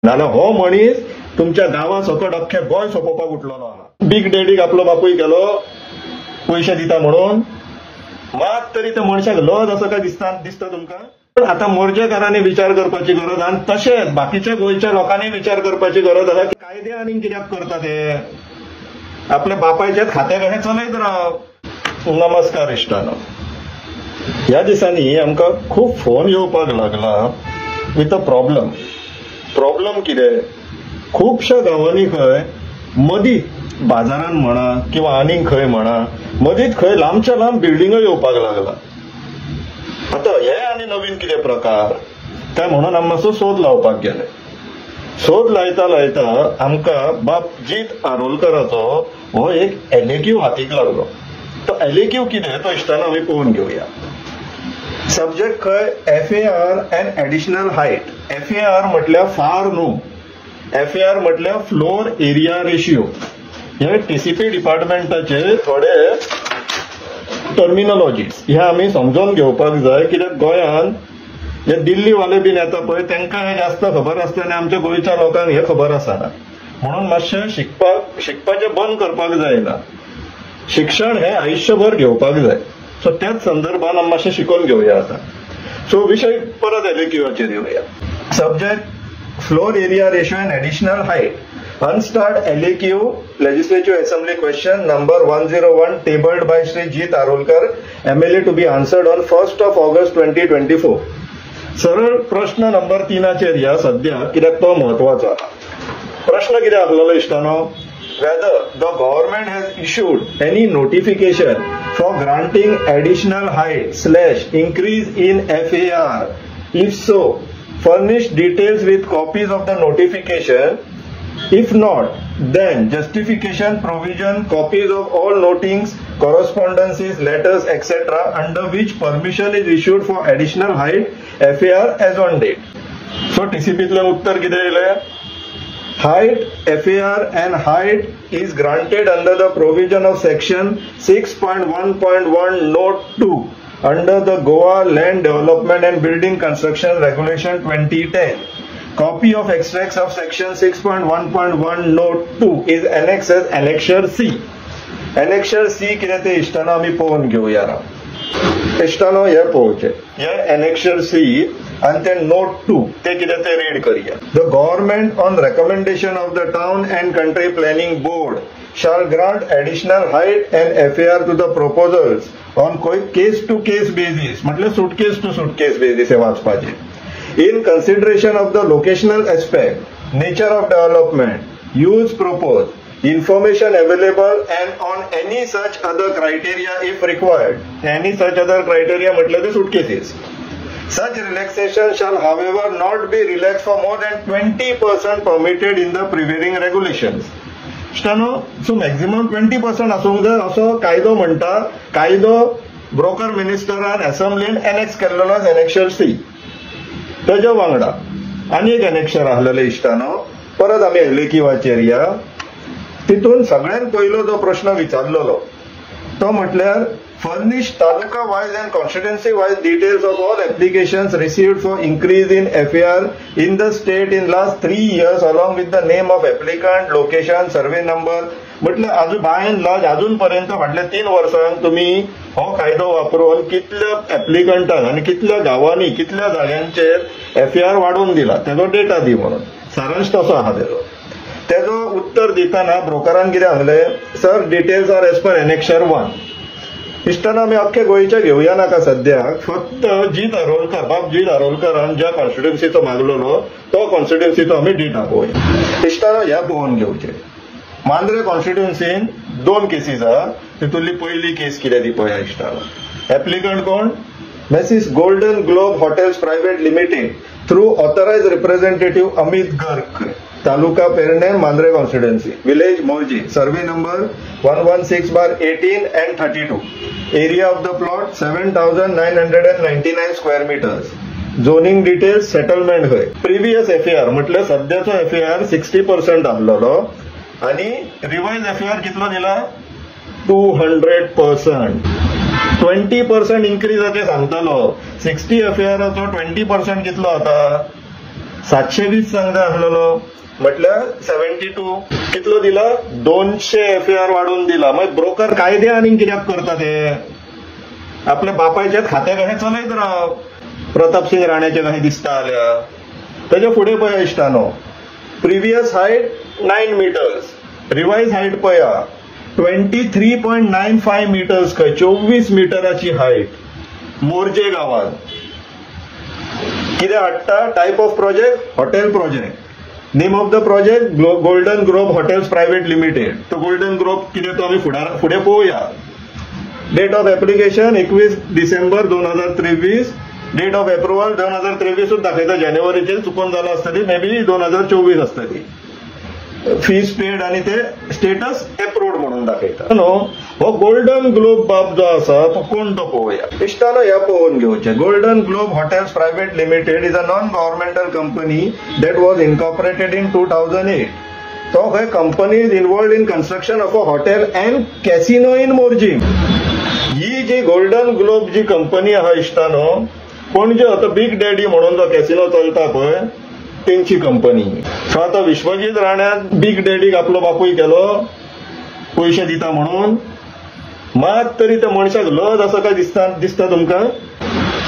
नाल्यार हो मनीस तुमच्या गांवां सकट अख्खे गोंय सोंपोवपाक उठलेलो आहा। बिग डॅडीक आपलो बापूय गेलो पयशे दिता म्हणून, मात तरी त्या मनशाक लज असो काय दिसता तुमकां? पण आता मोर्जेकारांनी विचार करपाची गरज आनी तशेंच बाकीच्या गोंयच्या लोकांनी विचार करपाची गरज आसा की कायदे आनी कित्याक करता ते, आपल्या बापायचे खाते कशें चलयत राव। नमस्कार इश्टानो, ह्या दिसांनी आमकां खूब फोन येवपाक लागला विथ अ प्रॉब्लम कितें? खुबश्या गांवांनी खंय मदींच बाजारान म्हणा किंवा आनीक खंय म्हणा मदींच खंय लांबच्या लांब बिल्डिंगो येवपाक लागला। आता हे आनी नवीन कितें प्रकार काय म्हणून आमी मातसो सोद लावपाक गेले। सोद लायता लायता आमकां बाब जीत आरोलकराचो हो एक एलेक्यू हातीक लागलो। तो एलेक्यू कितें तो इश्टानो आमी पळोवन घेवया। सब्जेक्ट खंय FAR end additional height. FAR म्हटल्यार फार न्हू, FAR म्हटल्यार फ्लोर एरिया रेशियो। हे TCP डिपार्टमेंटाचे थोडे टर्मिनॉलॉजीज हे आमी समजून घेवपाक जाय, कित्याक गोंयांत जे दिल्लीवाले बीन येता पळय तांकां हे जास्त खबर आसता आनी आमच्या गोंयच्या लोकांक हे खबर आसना, म्हणून मातशें शिकपाचें बंद करपाक जायना। शिक्षण हे आयुष्यभर घेवपाक जाय। सो त्याच संदर्भात आमी मातशें शिकून घेवया आता। सो विषय परत एलेक्यूचेर येवया। Subject floor area ratio and additional height. Unstart LAQ Legislative Assembly question number 101 tabled by Shri Jeet Arolkar MLA to be answered on 1st of August 2024. सरळ प्रश्न नंबर 3 या सध्या कित्याक तो महत्वाचो। प्रश्न कितें आसलेलो इश्टानो? Whether the government has issued any notification for granting additional height / increase in FAR. If so, furnish details with copies of the notification. If not, then justification, provision, copies of all notings, correspondences, letters, etc. under which permission is issued for additional height FAR as on date. So TCPतले उत्तर कितें येयलें? Height, FAR and height is granted under the provision of section 6.1.1 note 2 under the Goa Land Development and Building Construction Regulation 2010. Copy of extracts of section 6.1.1 note 2 is annexed as Annexure C. Annexure C कितें ते इश्टानो आमी पळोवन घेवया। इश्टानो हे पळोवचे, हे Annexure C and ते note 2 ते कितें ते रीड करूया। The government on recommendation of the town and country planning board shall grant additional height and FAR to the proposals on case to case basis, मतलब suitcase to suitcase basis हे वाचपाचे। In consideration of the locational aspect, nature of development, use proposed, information available and on any such other criteria if required. Any such other criteria मतलब the suitcases. Such relaxation shall however not be relaxed for more than 20% permitted in the prevailing regulations. So maximum 20% आसूंक जाय असो कायदो म्हणटा। कायदो broker मिनिस्टरान असेंब्लीन annex केल्लो Annexure C। तेज्या वांगडा आनी एक एनेक्शर आसलेले इश्टानो, परत आमी एलेक्यूचेर या। तितून सगळ्यात पयलो जो प्रश्न विचारलेलो तो म्हटल्यार furnish taluka wise and constituency wise details of all applications received for increase in FAR in the state in last 3 years along with the name of applicant, location, survey number. म्हटल्यार आजून बाय एंड लार्ज अजून पर्यंत फाटल्या 3 वर्सांक तुम्ही हो कायदो वापरून कितल्या एप्लिकंटांक आणि कितल्या गावांनी कितल्या जाग्यांचेर FAR वाडोवन दिला तेजो डेटा दी म्हणून सारांश तसो आहा तेजो। तेजो उत्तर दिताना ब्रोकरान कितें सांगलें? Sir details are as per Annexure 1। इश्टानो आमी अख्खे गोंयचे घेवया नाका सद्याक, फक्त जीत आरोलकर बाब जीत आरोलकरान ज्या कॉन्स्टिट्युएन्सीचो मागलेलो तो कॉन्स्टिट्युएन्सीचो आमी डेटा पळोवया। इश्टानो ह्या पळोवन घेवचे। मांद्रे कॉन्स्टिट्युएन्सीन 2 केसीस आहा, तितूंतली पयली केस कितें ती पळया इश्टानो। एप्लिकंट कोण? Messrs Golden globe hotels private limited through authorised representative Amit Garg, taluka Pernem, Mandrem constituency, village Morjim, survey number 116/18 and 32, area of the plot 7,999 square metres, zoning details, settlement खंय, प्रिव्हियस FAR म्हटल्यार सध्याचो FAR 60% आसलेलो आणि रिवाइज FAR कितलो दिला? 200%। 20% इन्क्रीजाचे सांगतालो। 60 FARचो 20% कितलो आता? 720 सांगता आसलेलो म्हटल्यार 72 कितलो दिला 200 FAR वाढवून दिला. मग ब्रोकर कायदे आनी कित्याक करता ते आपल्या बापायचे खाते कशें चलयत राव. प्रताप सिंग राणेचे कशें दिसता जाल्यार तेजे फुडें पळया इश्टानो previous height 9 meters revise height पळया 23.95 meters खंय 24 मिटराची हायट मोरजे गांवांत. कितें हाडटा type of project hotel project. Name of the project golden globe hotels private limited. तो गोल्डन ग्लोब कितें तो आमी फुडें पळोवया. Date of application 21 December 2023. Date of approval 2023 दाखयता. जानेवारीचेर चुकून जाला आसतली मे बी 2024 आसतली. फीज पेड आणि ते स्टेटस अप्रूव्ड म्हणून दाखयता न्हू. हो गोल्डन ग्लोब बाब जो आसा तो कोण तो पळोवया. इश्टानो ह्या पळोवन घेवचें. Golden globe hotels private limited is a non governmental company that was incorporated in 2008. तो खंय company is involved in construction of a hotel and casino in Morjim. ही जी गोल्डन ग्लोब जी कंपनी आहा इश्टानो पणजे आता बिग डॅडी म्हणून जो कॅसिनो चलता पळय तेंची कंपनी. सो आता विश्वजीत राण्यान बिग डॅडीक आपलो बापूय केलो पयशे दिता म्हणून. मात तरी त्या मनशाक लज असं काय दिसता तुमकां.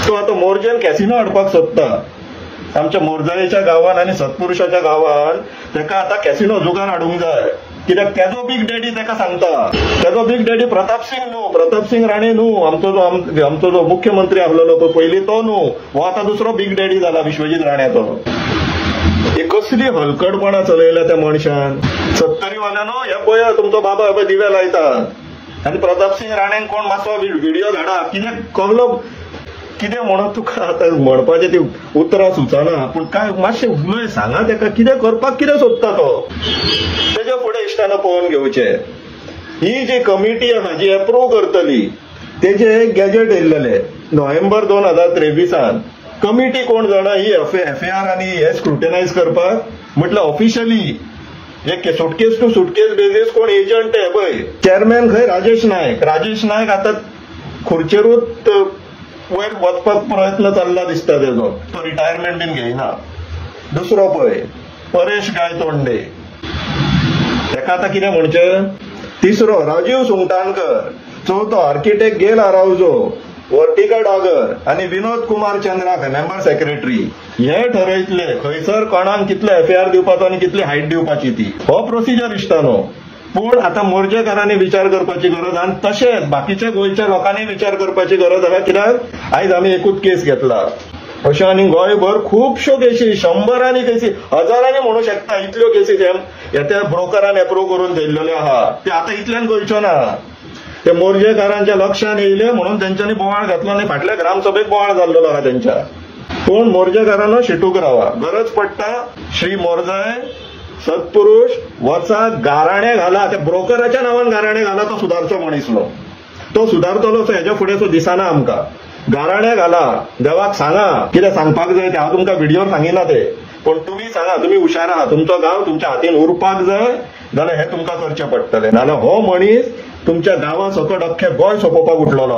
तो आता मोर्जेन कॅसिनो हाडपाक सोदता आमच्या मोरजायेच्या गांवांत आनी सत्पुरुषाच्या गांवांत. ताका आता कॅसिनो जुगार हाडूंक जाय कित्याक तेजो बिग डॅडी ताका सांगता. तेजो बिग डॅडी प्रताप सिंग राणे न्हू. आमचो जो मुख्यमंत्री आसलेलो पळय पयलीं तो न्हू. हो आता दुसरो बिग डॅडी जाला विश्वजीत राण्याचो. ही कसली हलकटपणा चलयल्या त्या मनशान. 70 वाल्यांनो हे पळया तुमचो बाबा पळय दिवे लायता आनी प्रताप सिंग राणेंक कोण मातसो व्हिडिओ धाडा. कितें कळलो कितें म्हणत तुका आतां म्हणपाचें ती उतरां सुचना पूण काय मातशें उलय सांगा ताका कितें करपाक कितें सोदता तो. तेजे फुडें इश्टानो पळोवन घेवचें. ही जी कमिटी आसा जी अप्रूव्ह करतली तेजे गॅजेट येयल्लेले नोव्हेंबर 2023. कमिटी कोण जाणा ही FAR आनी हे स्क्रुटनायज करपाक म्हटल्यार ऑफिशियली एक सुटकेस टू सुटकेस बेजीस कोण एजंट आहे पळय. चेअरमॅन खंय राजेश नायक आता खुर्चेरूच वयर वचपाक प्रयत्न चालला दिसता तेजो. तो रिटायरमेंट बीन घेयना. दुसरो पळय परेश गायतोंडे ताका आतां कितें म्हणचें. तिसरो राजीव सुंगटानकर. चवथो आर्किटेक्ट गेल आरावजो वर्टिका डागर आणि विनोद कुमार चंद्राक मेंबर सेक्रेटरी. हे ठरयतले खंयसर कोणाक कितले FAR दिवपाचो आणि कितली हायट दिवपाची ती. हो प्रोसिजर इश्टानो. पूण आता मोर्जेकारांनी विचार करपाची गरज आणि तशेंच बाकीच्या गोंयच्या लोकांनी विचार करपाची गरज आसा. कित्याक आयज आमी एकूच केस घेतला अशें आनी गोंयभर खुबश्यो केसी 100 केसी 1000 म्हणू शकता इतल्यो केसी त्या ब्रोकरान अप्रूव्ह करून दिल्ल्यो आहा. ते आता इतल्यान गोंयच्यो ना. ते मोर्जेकारांच्या लक्षात येयले म्हणून त्यांच्यानी बोवाळ घातलो आणि फाटल्या ग्रामसभेक बोवाळ जाल्लो आहा त्यांच्या. पूण मोर्जेकारांनो शिटूक रावा. गरज पडटा श्री मोरजाय सत्पुरुष वचा गाराणे घाला. त्या ब्रोकराच्या नांवान गाराणे घाला. तो सुदारचो मनीसलो. तो सुदारतलो हेच्या फुडें सो दिसना आमकां. गाराणे घाला. देवाक सांगा कितें सांगपाक जाय ते. हांव तुमकां व्हिडिओर सांगिना ते पूण तुमी सांगा. तुमी हुशार आहात. तुमचो गांव तुमच्या हातीन उरपाक जाय जाल्यार हे तुमकां करचें पडटलें. नाल्यार हो मनीस तुमच्या गांवा सकट अख्खें गोंय सोंपोवपाक उठलेलो.